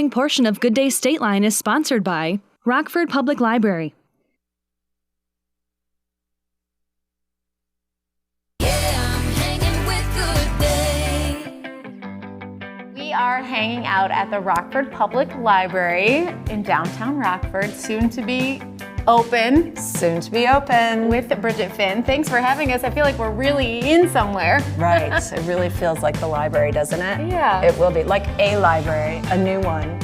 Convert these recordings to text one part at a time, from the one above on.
following portion of Good Day State Line is sponsored by Rockford Public Library. We are hanging out at the Rockford Public Library in downtown Rockford, soon to be open. Soon to be open. With Bridget Finn. Thanks for having us. I feel like we're really in somewhere. Right. It really feels like the library, doesn't it? Yeah. It will be like a library, a new one.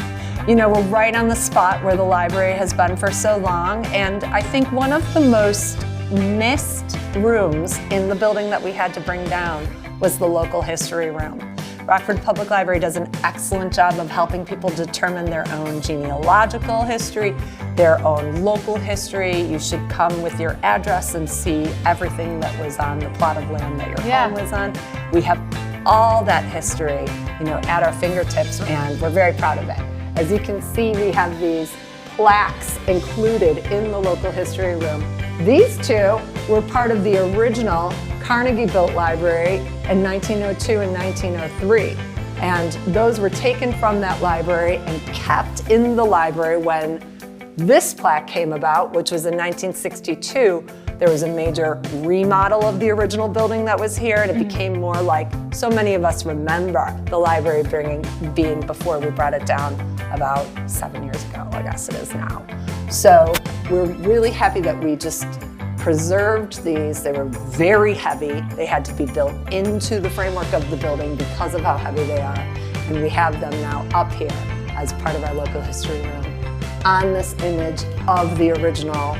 You know, we're right on the spot where the library has been for so long, and I think one of the most missed rooms in the building that we had to bring down was the local history room. Rockford Public Library does an excellent job of helping people determine their own genealogical history, their own local history. You should come with your address and see everything that was on the plot of land that your home was on. We have all that history, you know, at our fingertips, and we're very proud of it. As you can see, we have these plaques included in the local history room. These two were part of the original Carnegie-built library in 1902 and 1903. And those were taken from that library and kept in the library when this plaque came about, which was in 1962. There was a major remodel of the original building that was here, and it became more like so many of us remember the library being before we brought it down about 7 years ago, I guess it is now. So we're really happy that we just preserved these. They were very heavy. They had to be built into the framework of the building because of how heavy they are. And we have them now up here as part of our local history room on this image of the original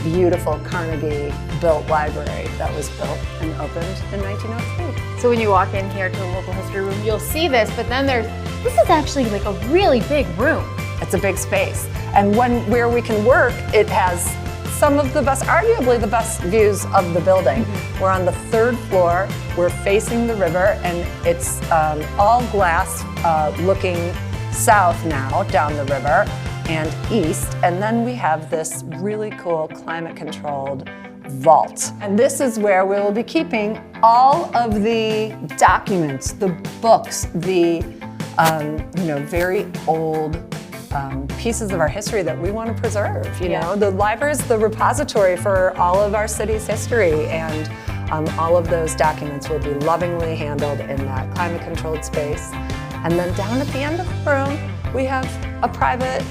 beautiful Carnegie-built library that was built and opened in 1903. So when you walk in here to the local history room, you'll see this, but then this is actually like a really big room. It's a big space. And where we can work, it has some of the best, arguably the best views of the building. We're on the 3rd floor, we're facing the river, and it's all glass looking south now down the river and east. And then we have this really cool climate-controlled vault. And this is where we will be keeping all of the documents, the books, the very old pieces of our history that we want to preserve. You know, the library is the repository for all of our city's history, and all of those documents will be lovingly handled in that climate-controlled space. And then down at the end of the room, we have a private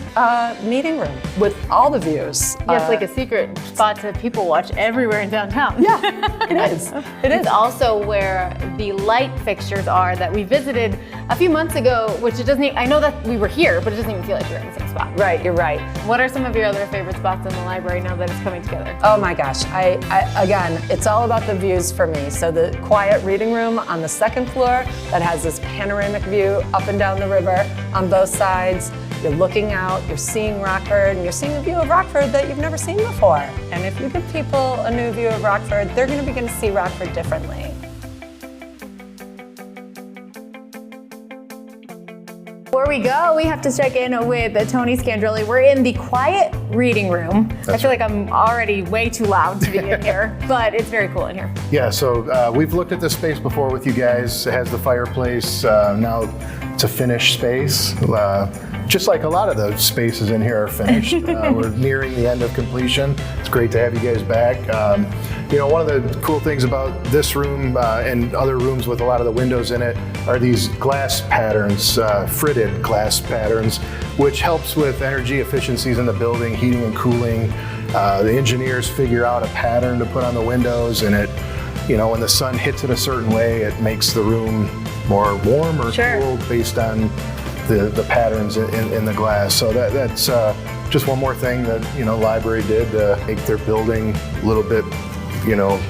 meeting room with all the views. Yeah, it's like a secret spot to people watch everywhere in downtown. Yeah, it is. It's also where the light fixtures are that we visited a few months ago, which it doesn't, I know that we were here, but it doesn't even feel like we're in the same spot. Right, you're right. What are some of your other favorite spots in the library now that it's coming together? Oh my gosh, again, it's all about the views for me. So the quiet reading room on the 2nd floor that has this panoramic view up and down the river on both sides. You're looking out, you're seeing Rockford, and you're seeing a view of Rockford that you've never seen before. And if you give people a new view of Rockford, they're going to begin to see Rockford differently. Before we go, we have to check in with Tony Scandroli. We're in the quiet reading room. I feel like I'm already way too loud to be in here, but it's very cool in here. Yeah, so we've looked at this space before with you guys. It has the fireplace. Now it's a finished space. Just like a lot of the spaces in here are finished. We're nearing the end of completion. It's great to have you guys back. You know, one of the cool things about this room and other rooms with a lot of the windows in it are these glass patterns, fritted glass patterns, which helps with energy efficiencies in the building, heating and cooling. The engineers figure out a pattern to put on the windows, and it, you know, when the sun hits it a certain way, it makes the room more warm or cool based on the patterns in the glass. So that's just one more thing that, you know, library did to make their building a little bit, you know,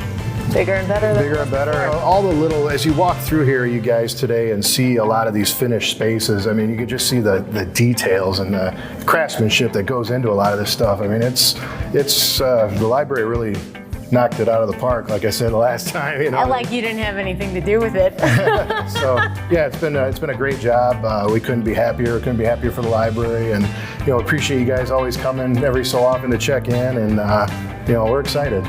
bigger and better. Bigger and better. All the little, as you walk through here, you guys today, and see a lot of these finished spaces, I mean, you could just see the details and the craftsmanship that goes into a lot of this stuff. I mean, it's the library really knocked it out of the park, like I said last time. You know, like you didn't have anything to do with it. So yeah, it's been a great job. We couldn't be happier. Couldn't be happier for the library, and you know, appreciate you guys always coming every so often to check in, and you know, we're excited.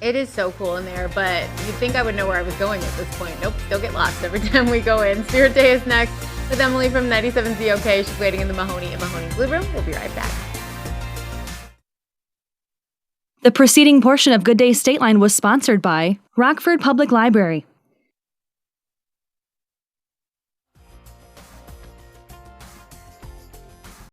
It is so cool in there, but you'd think I would know where I was going at this point. Nope, still get lost every time we go in. Spirit Day is next. With Emily from 97 ZOK. She's waiting in the Mahoney Blue Room. We'll be right back. The preceding portion of Good Day Stateline was sponsored by Rockford Public Library.